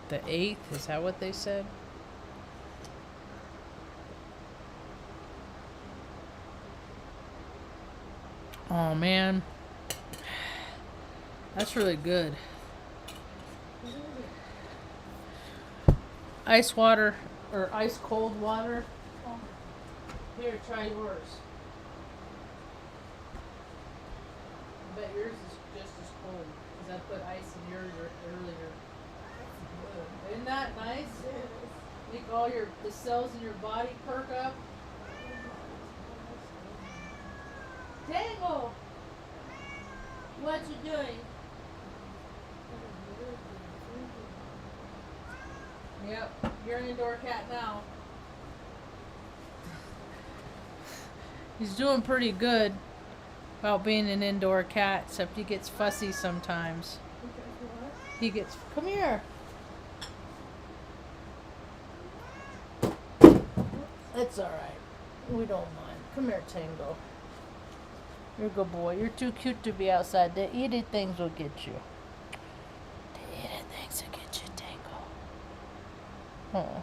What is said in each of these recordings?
The 8th? Is that what they said? Oh, man. That's really good. Ice water, or ice cold water. Here, try yours. I bet yours is just as cold, because I put ice in yours earlier. Isn't that nice? Make all the cells in your body perk up. Tango! What you doing? Yep, you're an indoor cat now. He's doing pretty good about being an indoor cat, except he gets fussy sometimes. He gets, come here. It's alright. We don't mind. Come here, Tango. You're a good boy. You're too cute to be outside. The eating things will get you. The eating things will get you, Tango. Oh.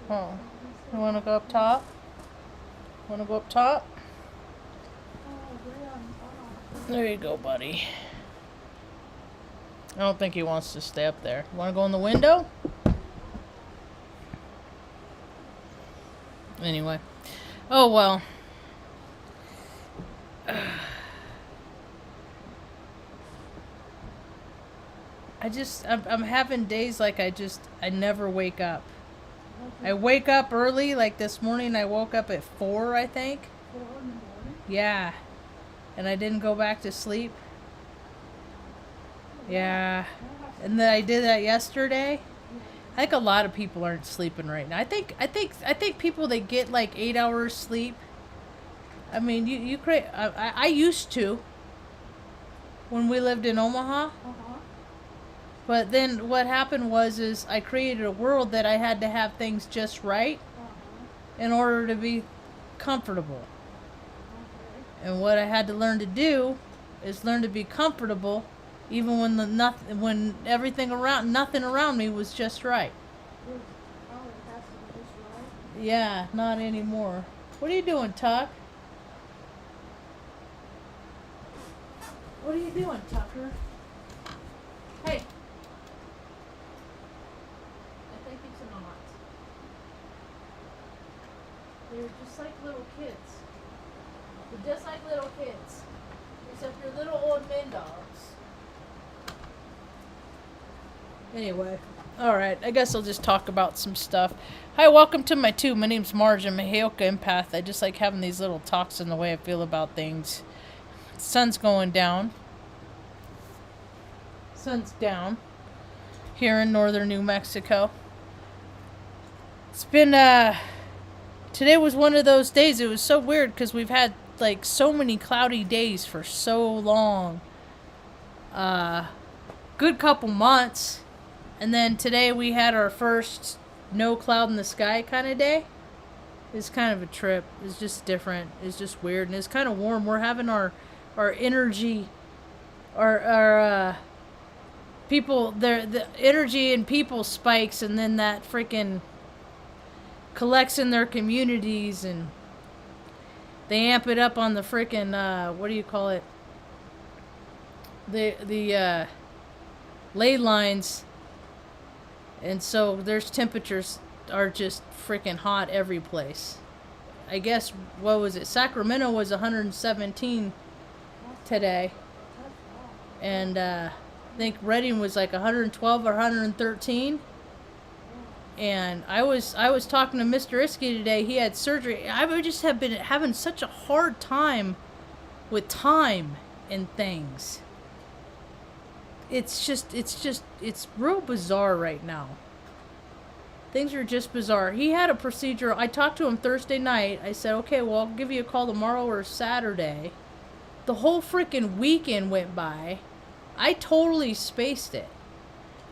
Oh. You want to go up top? Want to go up top? There you go, buddy. I don't think he wants to stay up there. Want to go in the window? Anyway. Oh, well. I'm having days like I never wake up. I wake up early, like this morning I woke up at 4, I think. 4 in the morning? Yeah. And I didn't go back to sleep. Yeah. And then I did that yesterday. I think a lot of people aren't sleeping right now. I think people that get like 8 hours sleep. I mean, I used to when we lived in Omaha. But then what happened was I created a world that I had to have things just right in order to be comfortable. And what I had to learn to do is learn to be comfortable even when when nothing around me was just right. Oh, it has to be just right? Yeah, not anymore. What are you doing, Tuck? What are you doing, Tucker? Hey. I think it's not. They're just like little kids. They're just like little kids. Except you're little old men dogs. Anyway. Alright, I guess I'll just talk about some stuff. Hi, welcome to my tube. My name's Marge. I'm a Heyoka empath. I just like having these little talks in the way I feel about things. Sun's going down. Sun's down. Here in northern New Mexico. It's been, today was one of those days. It was so weird because we've had, like, so many cloudy days for so long. Good couple months. And then today we had our first no cloud in the sky kind of day. It's kind of a trip. It's just different. It's just weird. And it's kind of warm. We're having our energy, our people, the energy in people spikes, and then that freaking collects in their communities, and they amp it up on the freaking, what do you call it? The ley lines. And so there's temperatures are just freaking hot every place. I guess, what was it? Sacramento was 117 today. And I think Redding was like 112 or 113. And I was talking to Mr. Iskey today. He had surgery. I would just have been having such a hard time with time and things. It's real bizarre right now. Things are just bizarre. He had a procedure. I talked to him Thursday night. I said, okay, well, I'll give you a call tomorrow or Saturday. The whole freaking weekend went by. I totally spaced it.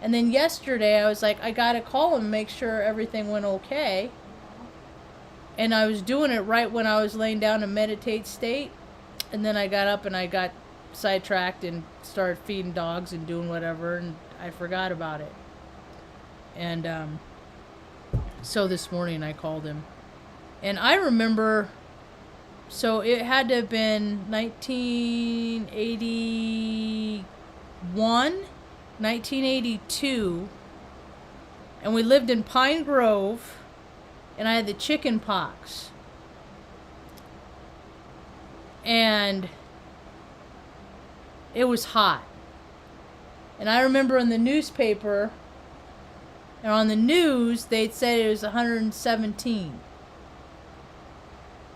And then yesterday, I was like, I gotta call him and make sure everything went okay. And I was doing it right when I was laying down in meditate state. And then I got up and I got sidetracked and started feeding dogs and doing whatever. And I forgot about it. And so this morning I called him. And I remember, so it had to have been 1981, 1982. And we lived in Pine Grove. And I had the chicken pox. And it was hot. And I remember in the newspaper, and on the news, they'd said it was 117.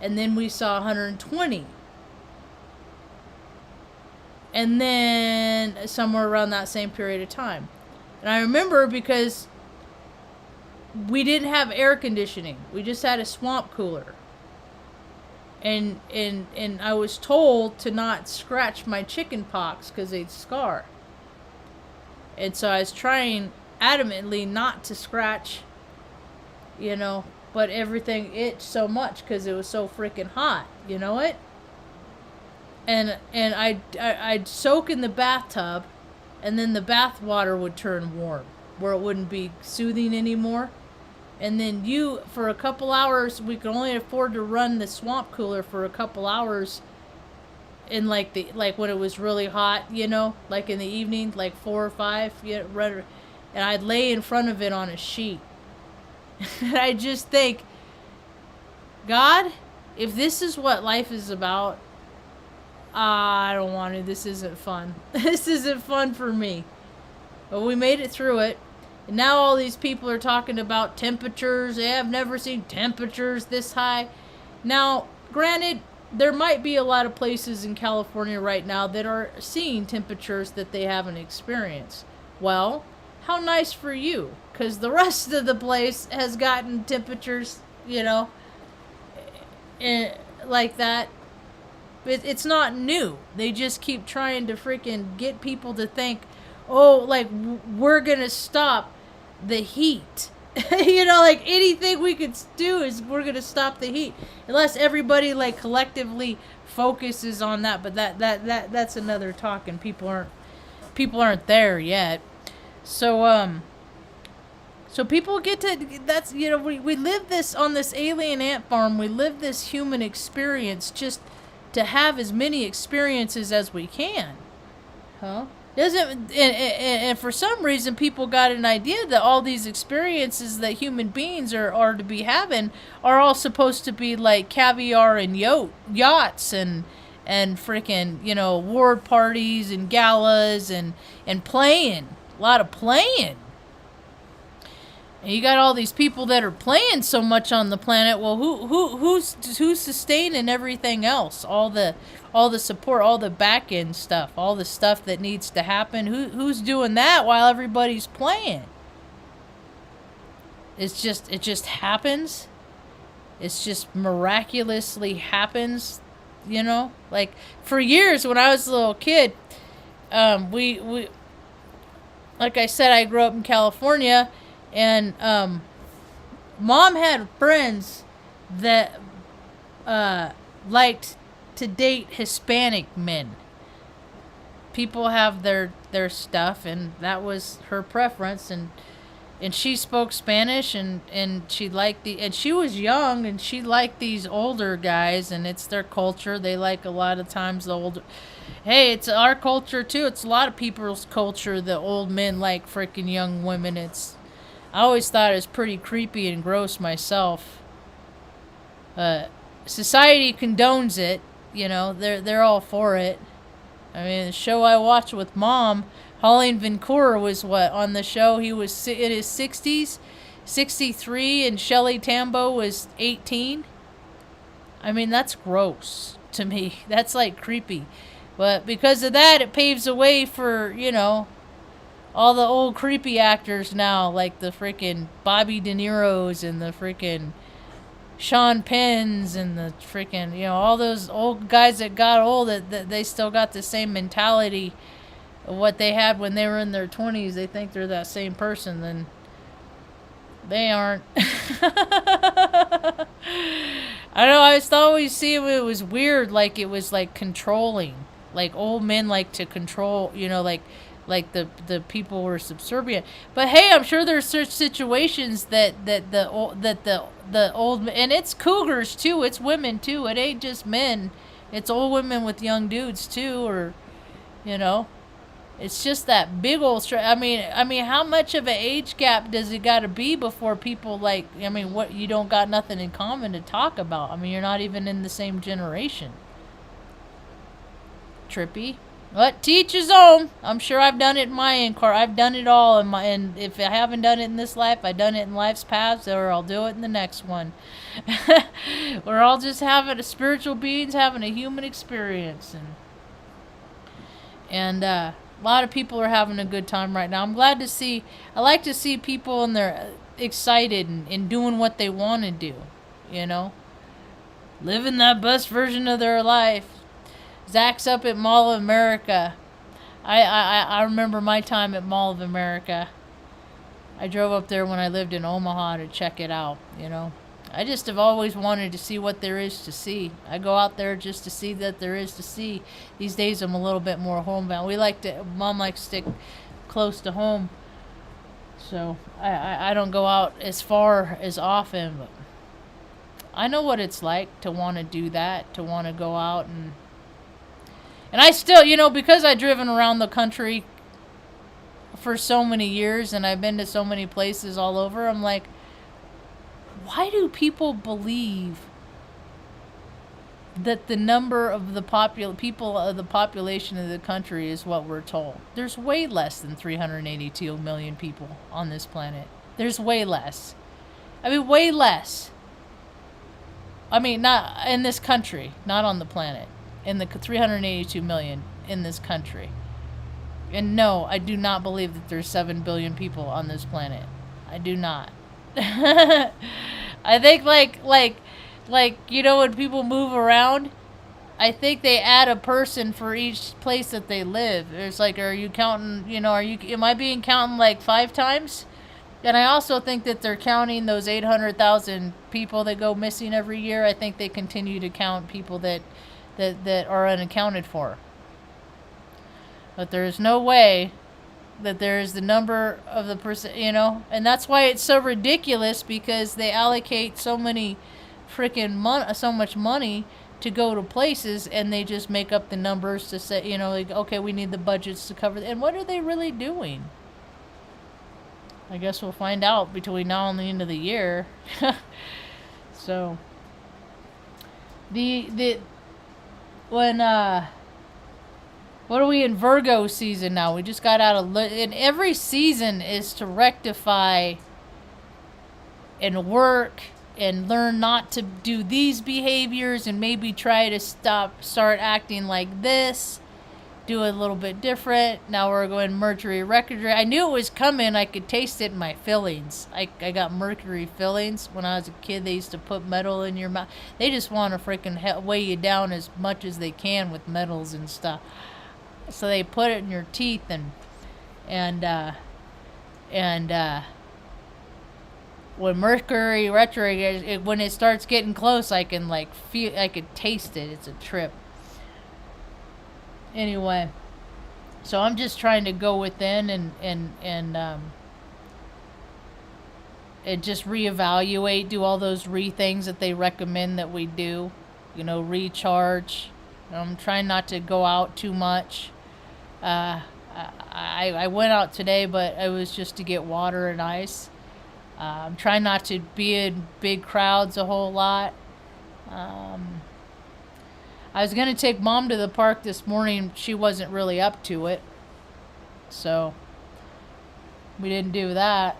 And then we saw 120. And then somewhere around that same period of time. And I remember because we didn't have air conditioning. We just had a swamp cooler. And I was told to not scratch my chicken pox because they'd scar. And so I was trying adamantly not to scratch, you know, but everything itched so much because it was so freaking hot, you know it? And I'd soak in the bathtub, and then the bath water would turn warm, where it wouldn't be soothing anymore. And then for a couple hours, we could only afford to run the swamp cooler for a couple hours in like when it was really hot, you know, like in the evening, like 4 or 5, and I'd lay in front of it on a sheet. And I just think, God, if this is what life is about, I don't want to. This isn't fun. This isn't fun for me. But we made it through it. And now all these people are talking about temperatures. I've never seen temperatures this high. Now, granted, there might be a lot of places in California right now that are seeing temperatures that they haven't experienced. Well, how nice for you. Because the rest of the place has gotten temperatures, you know, like that. It's not new. They just keep trying to freaking get people to think, oh, like, we're going to stop the heat. You know, like, anything we could do is we're going to stop the heat. Unless everybody, like, collectively focuses on that. But that's another talk, and people aren't there yet. So people get to, that's, you know, we live this on this alien ant farm. We live this human experience just to have as many experiences as we can. Huh? And for some reason, people got an idea that all these experiences that human beings are to be having are all supposed to be like caviar and yachts and freaking, you know, award parties and galas and playing. A lot of playing. And you got all these people that are playing so much on the planet. Well, who's sustaining everything else? All the support, all the back end stuff, all the stuff that needs to happen. Who's doing that while everybody's playing? It just happens. It's just miraculously happens, you know? Like for years when I was a little kid, we like I said, I grew up in California. And Mom had friends that liked to date Hispanic men. People have their stuff, and that was her preference. And she spoke Spanish, and she liked and she was young, and she liked these older guys, and it's their culture. They like a lot of times the older. Hey, it's our culture too. It's a lot of people's culture. The old men like freaking young women. I always thought it was pretty creepy and gross myself. Society condones it, you know. They're all for it. I mean, the show I watched with Mom, Holling Vancouver was what on the show? He was in his 60s, 63, and Shelley Tambo was 18. I mean, that's gross to me. That's like creepy. But because of that, it paves the way for, you know, all the old creepy actors now, like the freaking Bobby De Niro's and the freaking Sean Penns and the freaking, you know, all those old guys that got old, that they still got the same mentality of what they had when they were in their 20s. They think they're that same person, then they aren't. I don't know, I just always see it was weird, like it was like controlling. Like old men like to control, you know, like like the people were subservient. But hey, I'm sure there's such situations that the old, and it's cougars too. It's women too. It ain't just men. It's old women with young dudes too, or you know. It's just that big old. I mean, how much of an age gap does it got to be before people like? I mean, what you don't got nothing in common to talk about. I mean, you're not even in the same generation. Trippy. But teach his own. I'm sure I've done it in my car. I've done it all in my. And if I haven't done it in this life, I've done it in life's past, or I'll do it in the next one. We're all just having a spiritual beings having a human experience, and a lot of people are having a good time right now. I'm glad to see. I like to see people and they're excited and doing what they want to do. You know, living that best version of their life. Zach's up at Mall of America. I remember my time at Mall of America. I drove up there when I lived in Omaha to check it out, you know. I just have always wanted to see what there is to see. I go out there just to see that there is to see. These days I'm a little bit more homebound. Mom likes to stick close to home. So I don't go out as far as often, but I know what it's like to want to do that, to want to go out and I still, you know, because I've driven around the country for so many years and I've been to so many places all over, I'm like, why do people believe that the number of the people of the population of the country is what we're told? There's way less than 382 million people on this planet. There's way less. I mean, way less. I mean, not in this country, not on the planet. In the 382 million in this country. And no, I do not believe that there's 7 billion people on this planet. I do not. I think like you know, when people move around, I think they add a person for each place that they live. It's like, are you counting, you know, am I being counted like 5 times? And I also think that they're counting those 800,000 people that go missing every year. I think they continue to count people that are unaccounted for. But there's no way that there's the number of the person, you know, and that's why it's so ridiculous, because they allocate so many freaking so much money to go to places, and they just make up the numbers to say, you know, like, okay, we need the budgets to cover and what are they really doing? I guess we'll find out between now and the end of the year. So when what are we in Virgo season now? We just got out of and every season is to rectify and work and learn not to do these behaviors and maybe try to start acting like this, do it a little bit different. Now we're going Mercury retrograde. I knew it was coming. I could taste it in my fillings. I got Mercury fillings when I was a kid. They used to put metal in your mouth. They just want to freaking weigh you down as much as they can with metals and stuff. So they put it in your teeth and when Mercury retrograde, when it starts getting close, I can like feel, I could taste it. It's a trip. Anyway, so I'm just trying to go within and just reevaluate, do all those things that they recommend that we do, you know, recharge. I'm trying not to go out too much. I went out today, but it was just to get water and ice. I'm trying not to be in big crowds a whole lot. I was going to take Mom to the park this morning. She wasn't really up to it. So we didn't do that.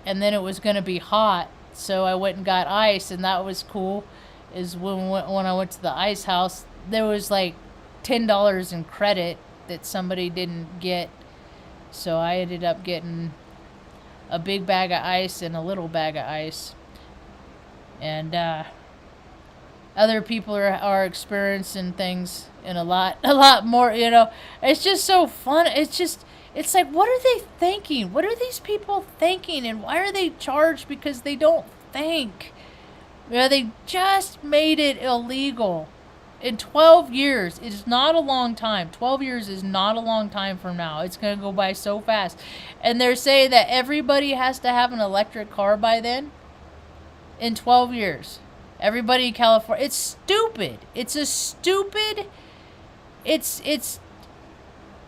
And then it was going to be hot. So I went and got ice, and that was cool. Is when I went to the ice house, there was like $10 in credit that somebody didn't get. So I ended up getting a big bag of ice and a little bag of ice. And other people are experiencing things in a lot more, you know. It's just so fun. It's like, what are they thinking? What are these people thinking? And why are they charged? Because they don't think. You know, they just made it illegal In 12 years, it is not a long time. 12 years is not a long time from now. It's going to go by so fast. And they're saying that everybody has to have an electric car by then. In 12 years. Everybody in California. It's stupid. It's a stupid... It's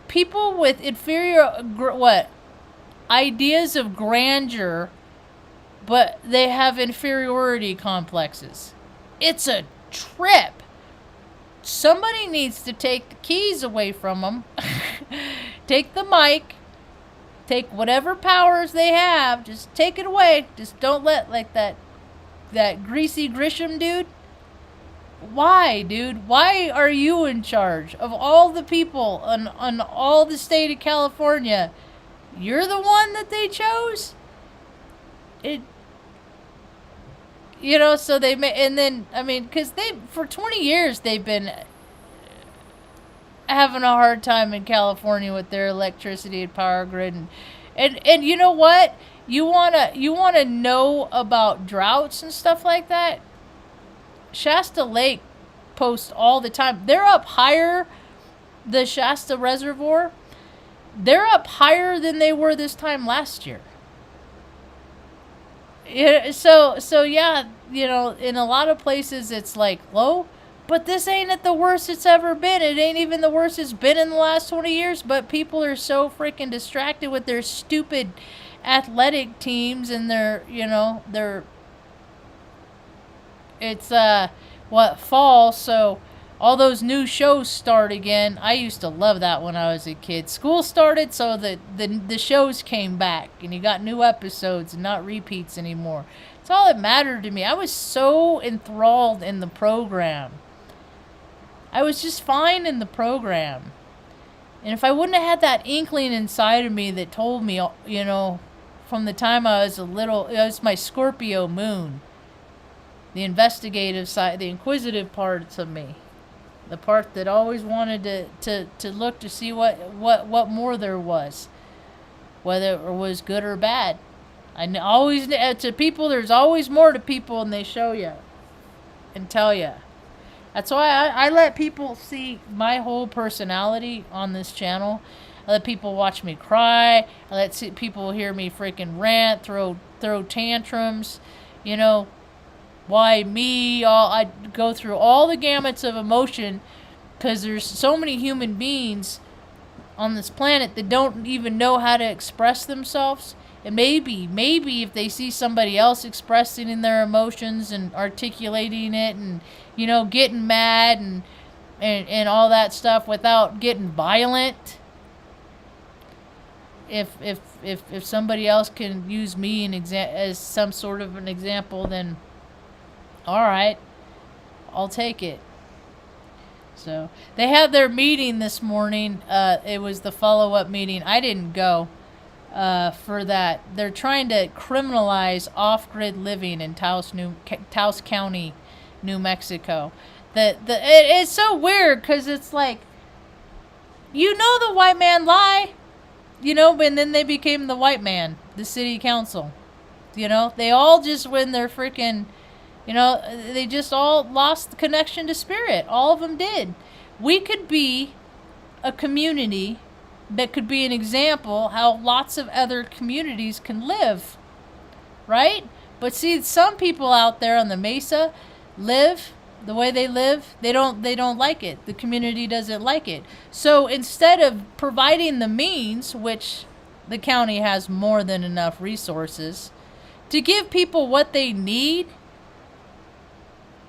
people with inferior... ideas of grandeur, but they have inferiority complexes. It's a trip. Somebody needs to take the keys away from them. Take the mic. Take whatever powers they have. Just take it away. Just don't let, like, that greasy Grisham dude. Why, dude? Why are you in charge of all the people on all the state of California? You're the one that they chose? So they may, and then, I mean, because for 20 years, they've been having a hard time in California with their electricity and power grid. And you know what? You wanna know about droughts and stuff like that? Shasta Lake posts all the time. They're up higher, the Shasta Reservoir. They're up higher than they were this time last year. Yeah, so yeah, in a lot of places it's like low, but this ain't at the worst it's ever been. It ain't even the worst it's been in the last 20 years, but people are so freaking distracted with their stupid athletic teams and it's fall, so all those new shows start again. I used to love that when I was a kid. School started, so the shows came back, and you got new episodes and not repeats anymore. It's all that mattered to me. I was so enthralled in the program. I was just fine in the program. And if I wouldn't have had that inkling inside of me that told me, from the time I was it was my Scorpio moon. The investigative side, the inquisitive parts of me. The part that always wanted to look to see what more there was, whether it was good or bad. To people, there's always more to people, and they show you and tell you. That's why I let people see my whole personality on this channel. I let people watch me cry. I let people hear me freaking rant, throw tantrums, Why me? I go through all the gamuts of emotion, because there's so many human beings on this planet that don't even know how to express themselves. And maybe if they see somebody else expressing their emotions and articulating it and, getting mad and all that stuff without getting violent, if somebody else can use me as some sort of an example, then all right, I'll take it. So they had their meeting this morning. It was the follow-up meeting. I didn't go for that. They're trying to criminalize off-grid living in Taos County, New Mexico. It's so weird, because it's like, the white man lie, and then they became the white man, the city council. They all just, when they're freaking... they just all lost the connection to spirit. All of them did. We could be a community that could be an example how lots of other communities can live. Right? But see, some people out there on the Mesa live the way they live. They don't like it. The community doesn't like it. So instead of providing the means, which the county has more than enough resources, to give people what they need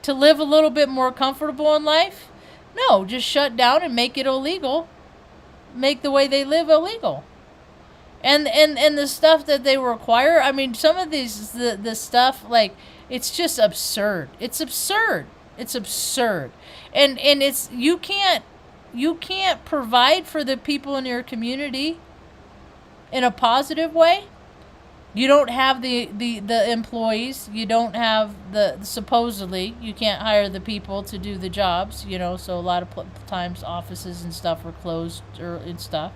to live a little bit more comfortable in life, no, just shut down and make it illegal. Make the way they live illegal. And the stuff that they require, I mean, some of these, the stuff, like, it's just absurd. It's absurd. It's absurd. And it's, you can't provide for the people in your community in a positive way. You don't have the employees. You don't have supposedly, you can't hire the people to do the jobs, so a lot of times offices and stuff are closed and stuff,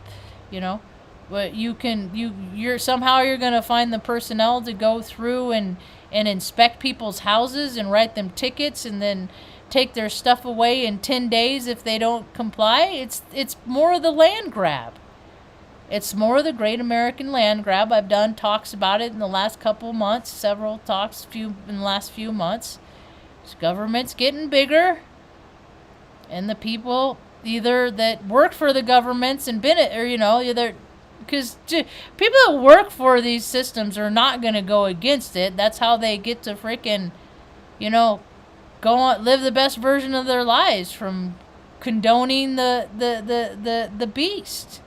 but you're somehow you're going to find the personnel to go through and inspect people's houses and write them tickets and then take their stuff away in 10 days if they don't comply. It's more of the land grab. It's more of the Great American Land Grab. I've done talks about it in the last couple of months, several talks in the last few months. This government's getting bigger, and the people either that work for the governments and either because people that work for these systems are not going to go against it. That's how they get to freaking, go on, live the best version of their lives, from condoning the beast,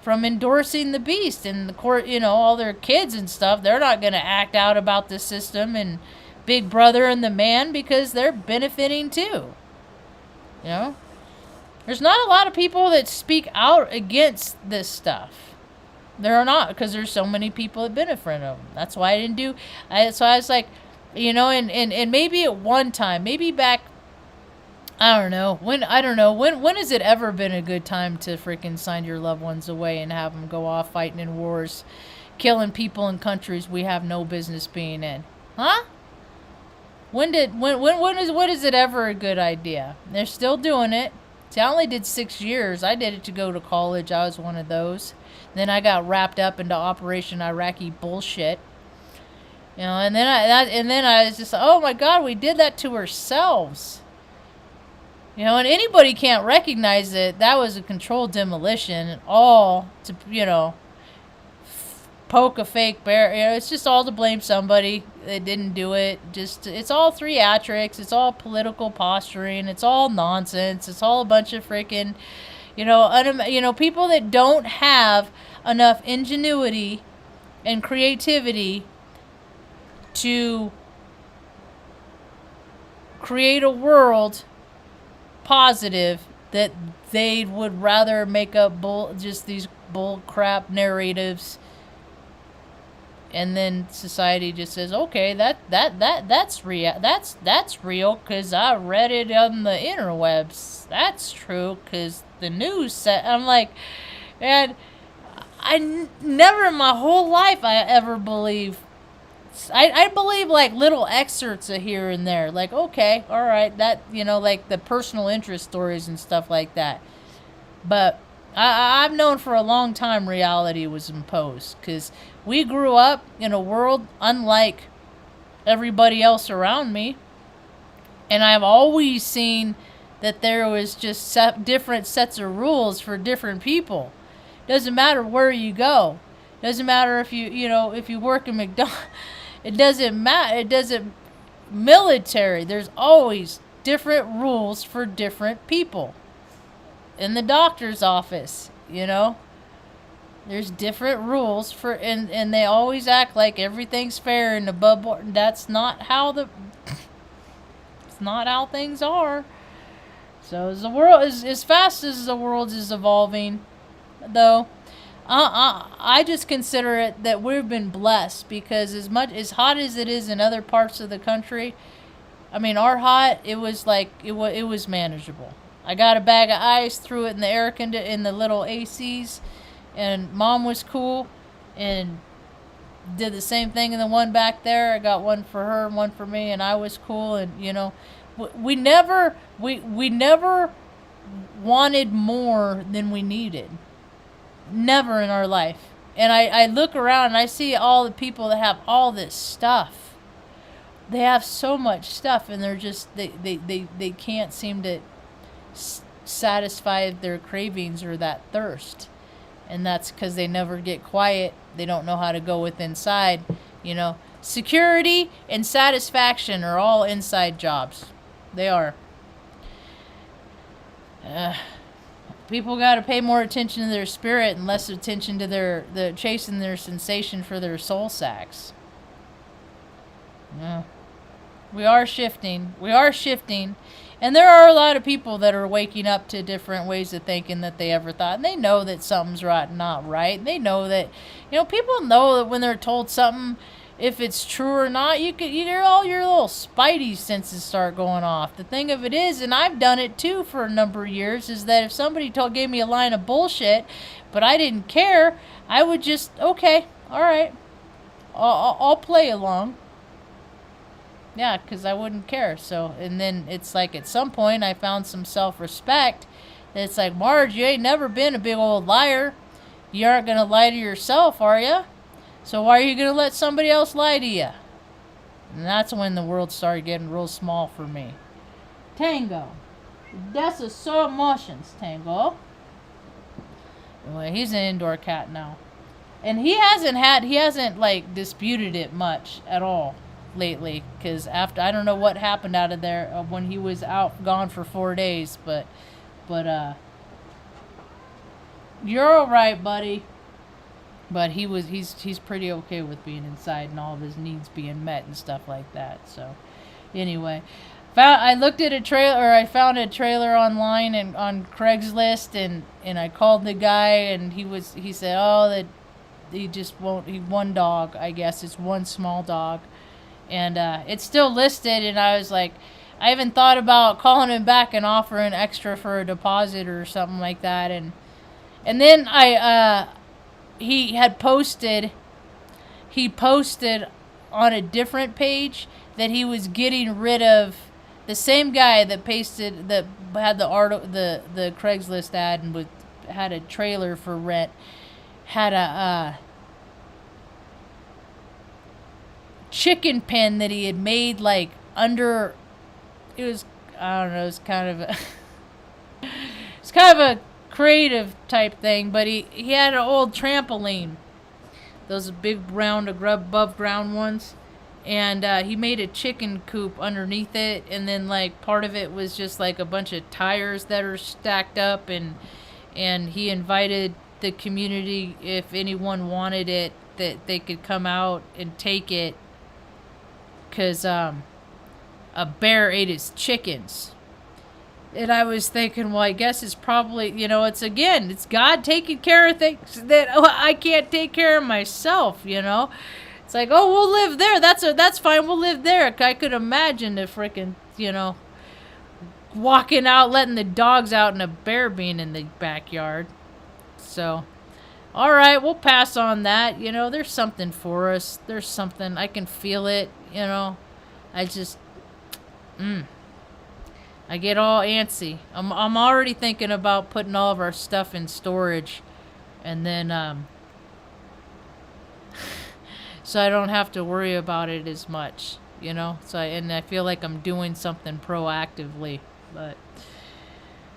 from endorsing the beast, and the court, all their kids and stuff. They're not going to act out about the system and Big Brother and the man, because they're benefiting too. There's not a lot of people that speak out against this stuff. There are not, because there's so many people that benefit from them. That's why I didn't do. So I was like, and maybe at one time, maybe back, I don't know when has it ever been a good time to freaking sign your loved ones away and have them go off fighting in wars, killing people in countries we have no business being in? Huh? When is it ever a good idea? They're still doing it. See, I only did 6 years. I did it to go to college. I was one of those. Then I got wrapped up into Operation Iraqi bullshit. And then I was just, oh my God, we did that to ourselves. And anybody can't recognize it. That was a controlled demolition, all to, poke a fake bear. It's just all to blame somebody that didn't do it. It's all theatrics. It's all political posturing. It's all nonsense. It's all a bunch of freaking, people that don't have enough ingenuity and creativity to create a world positive, that they would rather make up just these bull crap narratives, and then society just says, okay, that's real because I read it on the interwebs. That's true because the news said. I'm like, and never in my whole life I ever believe. I believe like little excerpts of here and there, like, okay, all right, that, like the personal interest stories and stuff like that. But I've known for a long time reality was imposed, because we grew up in a world unlike everybody else around me, and I've always seen that there was just different sets of rules for different people. Doesn't matter where you go. Doesn't matter if if you work in McDonald's. It doesn't matter. It doesn't. Military. There's always different rules for different people. In the doctor's office, there's different rules for, and they always act like everything's fair and above board. That's not how it's not how things are. So as the world as fast as the world is evolving, though, I just consider it that we've been blessed, because as hot as it is in other parts of the country, I mean, our hot, it was like it was manageable. I got a bag of ice, threw it in the in the little ACs, and Mom was cool and did the same thing in the one back there. I got one for her and one for me, and I was cool. And we never wanted more than we needed. Never in our life. And I look around and I see all the people that have all this stuff. They have so much stuff, and they're just they can't seem to satisfy their cravings or that thirst. And that's because they never get quiet. They don't know how to go with inside. Security and satisfaction are all inside jobs. They are. People got to pay more attention to their spirit and less attention to the chasing their sensation for their soul sacks. Yeah. We are shifting. And there are a lot of people that are waking up to different ways of thinking that they ever thought. And they know that something's right, not right. They know that, people know that when they're told something, if it's true or not, all your little spidey senses start going off. The thing of it is, and I've done it too for a number of years, is that if somebody gave me a line of bullshit, but I didn't care, I would just, okay, all right, I'll play along. Yeah, because I wouldn't care. So, and then it's like at some point I found some self-respect. It's like, Marge, you ain't never been a big old liar. You aren't going to lie to yourself, are you? So why are you going to let somebody else lie to you? And that's when the world started getting real small for me. Tango. That's a so emotions, Tango. Well, he's an indoor cat now. And he hasn't like disputed it much at all lately, because after, I don't know what happened out of there when he was gone for 4 days, but you're all right, buddy. But he's pretty okay with being inside and all of his needs being met and stuff like that. So anyway, I looked at a trailer, or I found a trailer online and on Craigslist, and I called the guy, and he said, oh, that he just won't. One dog, I guess it's one small dog, and it's still listed. And I was like, I even thought about calling him back and offering extra for a deposit or something like that. And then he posted on a different page that he was getting rid of the same guy that had the Craigslist ad and had a trailer for rent, had a chicken pen that he had made like under. It was, I don't know, it's kind of a creative type thing, but he had an old trampoline, those big round above ground ones, and he made a chicken coop underneath it, and then like part of it was just like a bunch of tires that are stacked up, and he invited the community, if anyone wanted it, that they could come out and take it, because a bear ate his chickens. And I was thinking, well, I guess it's probably, it's God taking care of things that I can't take care of myself, It's like, oh, we'll live there. That's fine. We'll live there. I could imagine the freaking, walking out, letting the dogs out, and a bear being in the backyard. So, all right, we'll pass on that. There's something for us. There's something. I can feel it, I just, I get all antsy. I'm already thinking about putting all of our stuff in storage, and then so I don't have to worry about it as much, So I feel like I'm doing something proactively. But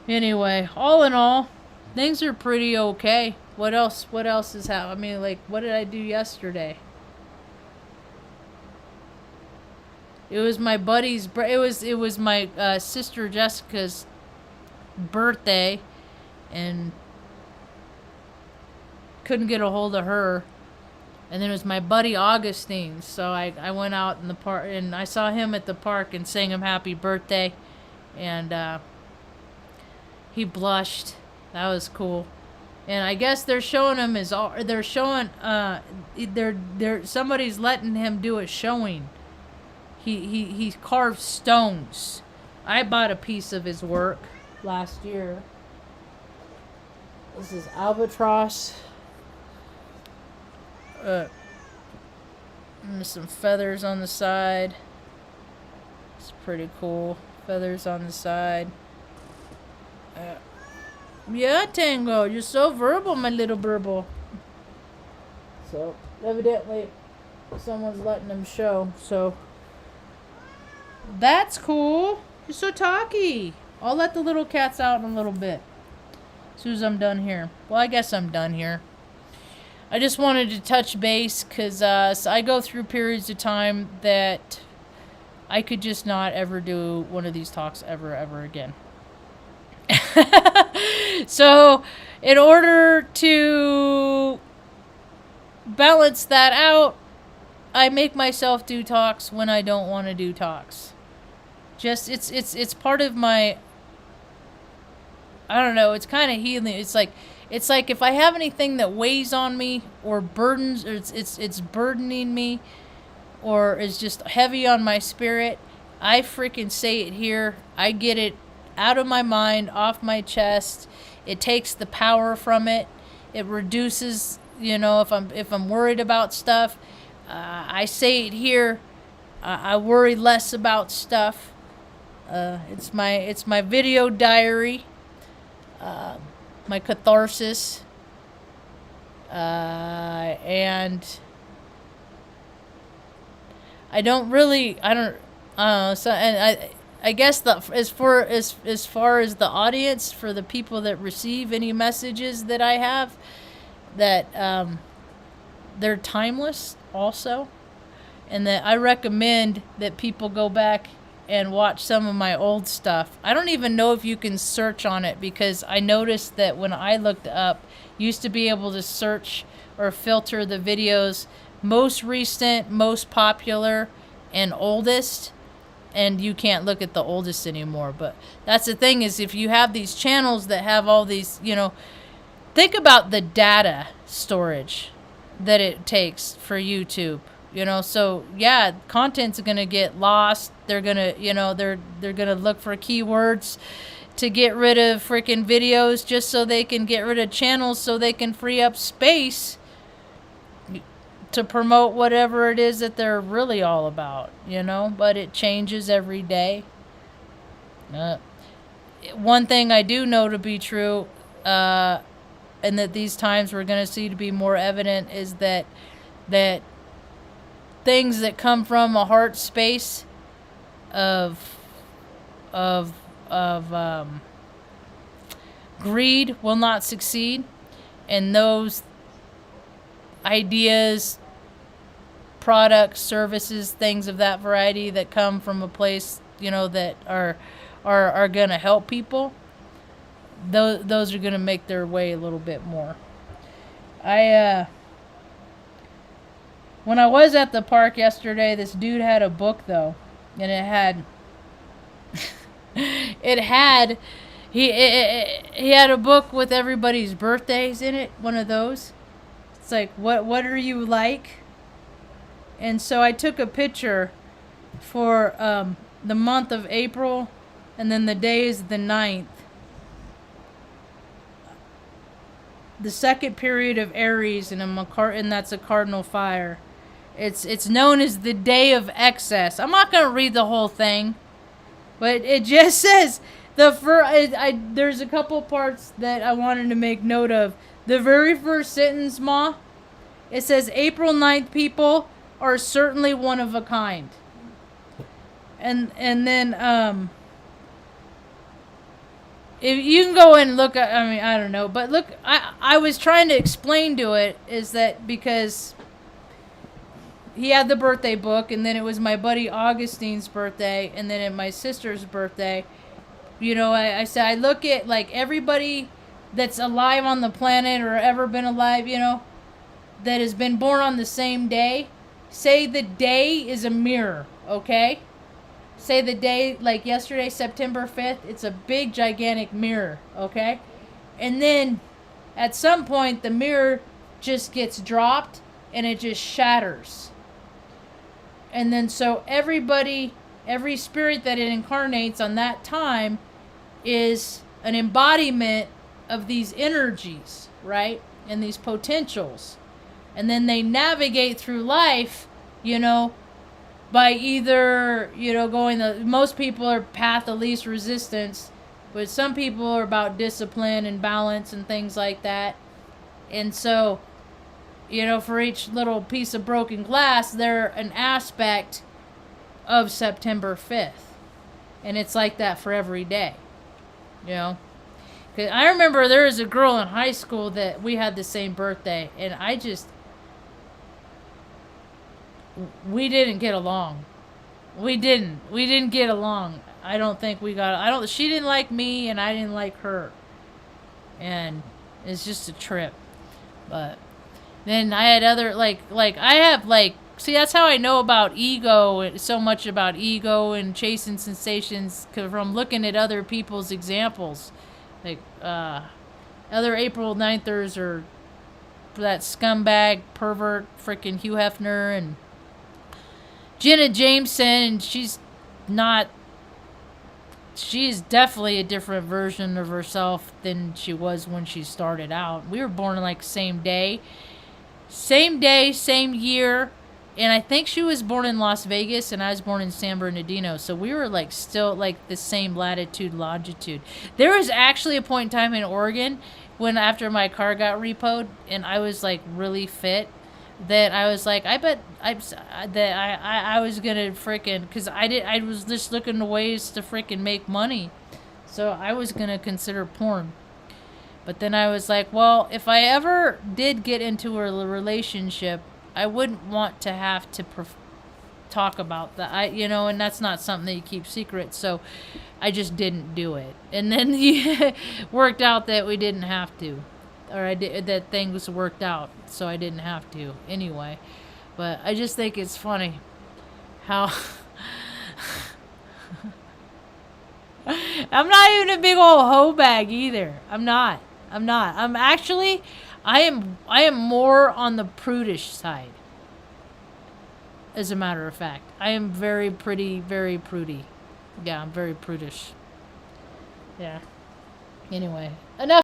anyway, all in all, things are pretty okay. What else is happening? I mean, like, what did I do yesterday? It was my buddy's. It was my sister Jessica's birthday, and couldn't get a hold of her. And then it was my buddy Augustine's. So I went out in the park, and I saw him at the park and sang him happy birthday, and he blushed. That was cool. And I guess they're showing him somebody's letting him do a showing. He carved stones. I bought a piece of his work last year. This is albatross. There's some feathers on the side. It's pretty cool. Feathers on the side. Yeah, Tango, you're so verbal, my little burble. So, evidently, someone's letting him show, so that's cool. You're so talky. I'll let the little cats out in a little bit, as soon as I'm done here. Well, I guess I'm done here. I just wanted to touch base, because so I go through periods of time that I could just not ever do one of these talks ever again. So, in order to balance that out, I make myself do talks when I don't want to do talks. Just it's part of my, I don't know, it's kind of healing. It's like if I have anything that weighs on me or burdens, or it's burdening me, or is just heavy on my spirit, I freaking say it here. I get it out of my mind, off my chest. It takes the power from it. It reduces, if I'm worried about stuff, I say it here, I worry less about stuff. It's my video diary, my catharsis, and I don't. So, and I guess as far as the audience, for the people that receive any messages that I have, that they're timeless also, and that I recommend that people go back and watch some of my old stuff. I don't even know if you can search on it, because I noticed that when I looked up, used to be able to search or filter the videos most recent, most popular, and oldest, and you can't look at the oldest anymore. But that's the thing, is if you have these channels that have all these, think about the data storage that it takes for YouTube. So yeah, content's gonna get lost. They're gonna, they're gonna look for keywords to get rid of freaking videos, just so they can get rid of channels, so they can free up space to promote whatever it is that they're really all about, but it changes every day. One thing I do know to be true, and that these times we're going to see to be more evident, is that things that come from a heart space of greed will not succeed, and those ideas, products, services, things of that variety that come from a place, that are going to help people, those are going to make their way a little bit more. When I was at the park yesterday, this dude had a book though, and he had a book with everybody's birthdays in it, one of those. It's like, what are you like? And so I took a picture for the month of April, and then the day is the 9th. The second period of Aries, and that's a cardinal fire. It's known as the day of excess. I'm not going to read the whole thing, but it just says there's a couple parts that I wanted to make note of. The very first sentence, Ma, it says, April 9th people are certainly one of a kind. And then if you can go and look at, I don't know, but look, I was trying to explain to it, is that because he had the birthday book, and then it was my buddy Augustine's birthday, and then at my sister's birthday, I said, I look at like everybody that's alive on the planet, or ever been alive, that has been born on the same day. Say the day is a mirror, okay? Say the day, like yesterday, September 5th, it's a big, gigantic mirror, okay? And then at some point, the mirror just gets dropped and it just shatters. And then so every spirit that it incarnates on that time is an embodiment of these energies, right? And these potentials. And then they navigate through life, by either, going most people are path of least resistance, but some people are about discipline and balance and things like that. And so, for each little piece of broken glass, they're an aspect of September 5th. And it's like that for every day, 'Cause I remember there was a girl in high school that we had the same birthday, and we didn't get along. We didn't get along. She didn't like me, and I didn't like her. And it's just a trip. But then I had other, see, that's how I know about ego, so much about ego and chasing sensations, from looking at other people's examples. Like, other April 9thers, or that scumbag, pervert, freaking Hugh Hefner, and Jenna Jameson, and she's definitely a different version of herself than she was when she started out. We were born like same day, same year, And I think she was born in Las Vegas and I was born in San Bernardino. So we were like still like the same latitude, longitude. There was actually a point in time in Oregon when after my car got repoed and I was like really fit that I was like, I bet I was gonna freaking, because I was just looking to ways to freaking make money. So I was gonna consider porn. But then I was like, well, if I ever did get into a relationship, I wouldn't want to have to talk about that. And that's not something that you keep secret. So I just didn't do it. And then he worked out that we didn't have to, or that things worked out, so I didn't have to anyway. But I just think it's funny how I'm not even a big old hoe bag either. I'm not. I'm actually, I am more on the prudish side. As a matter of fact, I am very prudy. Yeah, I'm very prudish. Yeah. Anyway, enough